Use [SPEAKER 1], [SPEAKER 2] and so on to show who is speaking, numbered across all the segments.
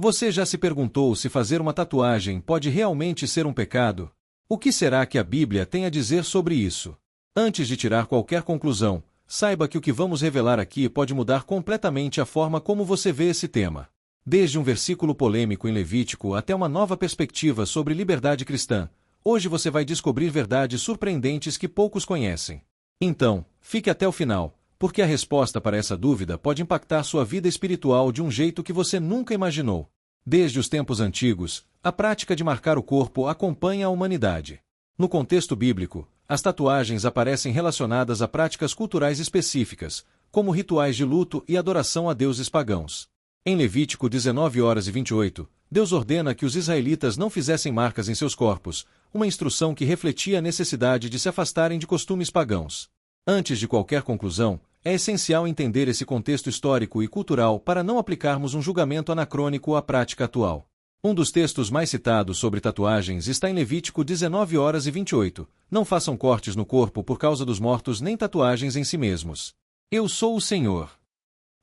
[SPEAKER 1] Você já se perguntou se fazer uma tatuagem pode realmente ser um pecado? O que será que a Bíblia tem a dizer sobre isso? Antes de tirar qualquer conclusão, saiba que o que vamos revelar aqui pode mudar completamente a forma como você vê esse tema. Desde um versículo polêmico em Levítico até uma nova perspectiva sobre liberdade cristã, hoje você vai descobrir verdades surpreendentes que poucos conhecem. Então, fique até o final, porque a resposta para essa dúvida pode impactar sua vida espiritual de um jeito que você nunca imaginou. Desde os tempos antigos, a prática de marcar o corpo acompanha a humanidade. No contexto bíblico, as tatuagens aparecem relacionadas a práticas culturais específicas, como rituais de luto e adoração a deuses pagãos. Em Levítico 19:28, Deus ordena que os israelitas não fizessem marcas em seus corpos, uma instrução que refletia a necessidade de se afastarem de costumes pagãos. Antes de qualquer conclusão, é essencial entender esse contexto histórico e cultural para não aplicarmos um julgamento anacrônico à prática atual. Um dos textos mais citados sobre tatuagens está em Levítico 19:28. Não façam cortes no corpo por causa dos mortos nem tatuagens em si mesmos. Eu sou o Senhor.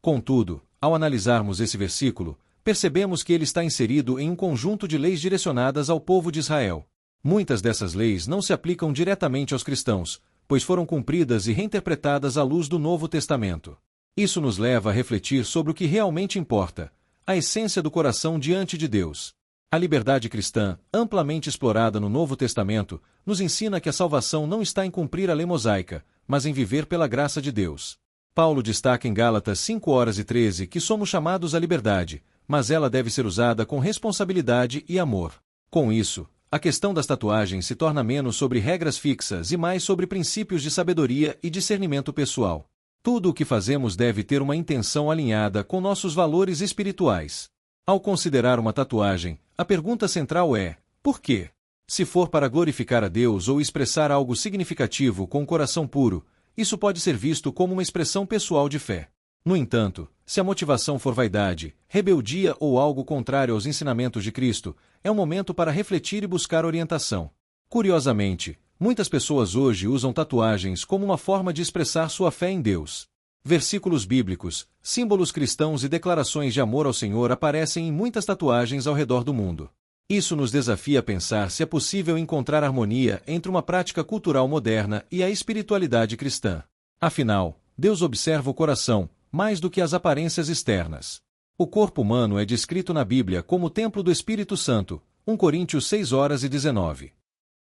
[SPEAKER 1] Contudo, ao analisarmos esse versículo, percebemos que ele está inserido em um conjunto de leis direcionadas ao povo de Israel. Muitas dessas leis não se aplicam diretamente aos cristãos, pois foram cumpridas e reinterpretadas à luz do Novo Testamento. Isso nos leva a refletir sobre o que realmente importa, a essência do coração diante de Deus. A liberdade cristã, amplamente explorada no Novo Testamento, nos ensina que a salvação não está em cumprir a lei mosaica, mas em viver pela graça de Deus. Paulo destaca em Gálatas 5:13 que somos chamados à liberdade, mas ela deve ser usada com responsabilidade e amor. Com isso, a questão das tatuagens se torna menos sobre regras fixas e mais sobre princípios de sabedoria e discernimento pessoal. Tudo o que fazemos deve ter uma intenção alinhada com nossos valores espirituais. Ao considerar uma tatuagem, a pergunta central é: por quê? Se for para glorificar a Deus ou expressar algo significativo com o coração puro, isso pode ser visto como uma expressão pessoal de fé. No entanto, se a motivação for vaidade, rebeldia ou algo contrário aos ensinamentos de Cristo, é um momento para refletir e buscar orientação. Curiosamente, muitas pessoas hoje usam tatuagens como uma forma de expressar sua fé em Deus. Versículos bíblicos, símbolos cristãos e declarações de amor ao Senhor aparecem em muitas tatuagens ao redor do mundo. Isso nos desafia a pensar se é possível encontrar harmonia entre uma prática cultural moderna e a espiritualidade cristã. Afinal, Deus observa o coração, mais do que as aparências externas. O corpo humano é descrito na Bíblia como o templo do Espírito Santo, 1 Coríntios 6:19.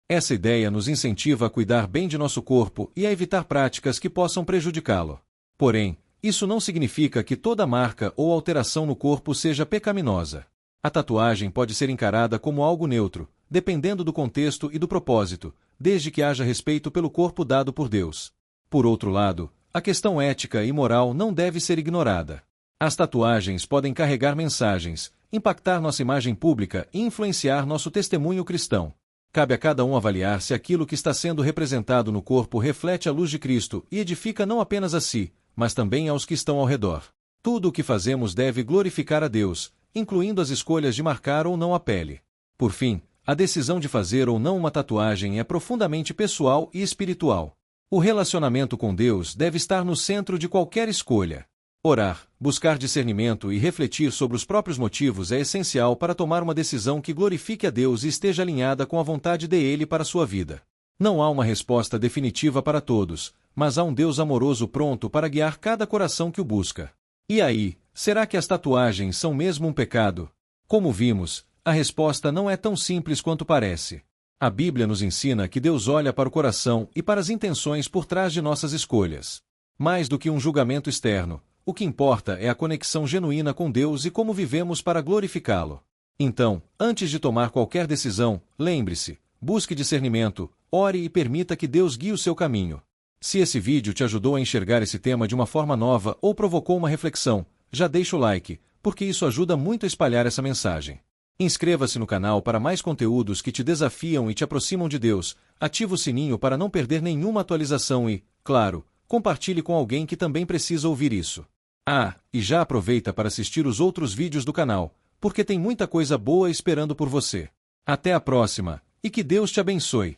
[SPEAKER 1] Essa ideia nos incentiva a cuidar bem de nosso corpo e a evitar práticas que possam prejudicá-lo. Porém, isso não significa que toda marca ou alteração no corpo seja pecaminosa. A tatuagem pode ser encarada como algo neutro, dependendo do contexto e do propósito, desde que haja respeito pelo corpo dado por Deus. Por outro lado, a questão ética e moral não deve ser ignorada. As tatuagens podem carregar mensagens, impactar nossa imagem pública e influenciar nosso testemunho cristão. Cabe a cada um avaliar se aquilo que está sendo representado no corpo reflete a luz de Cristo e edifica não apenas a si, mas também aos que estão ao redor. Tudo o que fazemos deve glorificar a Deus, incluindo as escolhas de marcar ou não a pele. Por fim, a decisão de fazer ou não uma tatuagem é profundamente pessoal e espiritual. O relacionamento com Deus deve estar no centro de qualquer escolha. Orar, buscar discernimento e refletir sobre os próprios motivos é essencial para tomar uma decisão que glorifique a Deus e esteja alinhada com a vontade dele para sua vida. Não há uma resposta definitiva para todos, mas há um Deus amoroso pronto para guiar cada coração que o busca. E aí, será que as tatuagens são mesmo um pecado? Como vimos, a resposta não é tão simples quanto parece. A Bíblia nos ensina que Deus olha para o coração e para as intenções por trás de nossas escolhas. Mais do que um julgamento externo, o que importa é a conexão genuína com Deus e como vivemos para glorificá-lo. Então, antes de tomar qualquer decisão, lembre-se, busque discernimento, ore e permita que Deus guie o seu caminho. Se esse vídeo te ajudou a enxergar esse tema de uma forma nova ou provocou uma reflexão, já deixa o like, porque isso ajuda muito a espalhar essa mensagem. Inscreva-se no canal para mais conteúdos que te desafiam e te aproximam de Deus, ativa o sininho para não perder nenhuma atualização e, claro, compartilhe com alguém que também precisa ouvir isso. Ah, e já aproveita para assistir os outros vídeos do canal, porque tem muita coisa boa esperando por você. Até a próxima, e que Deus te abençoe.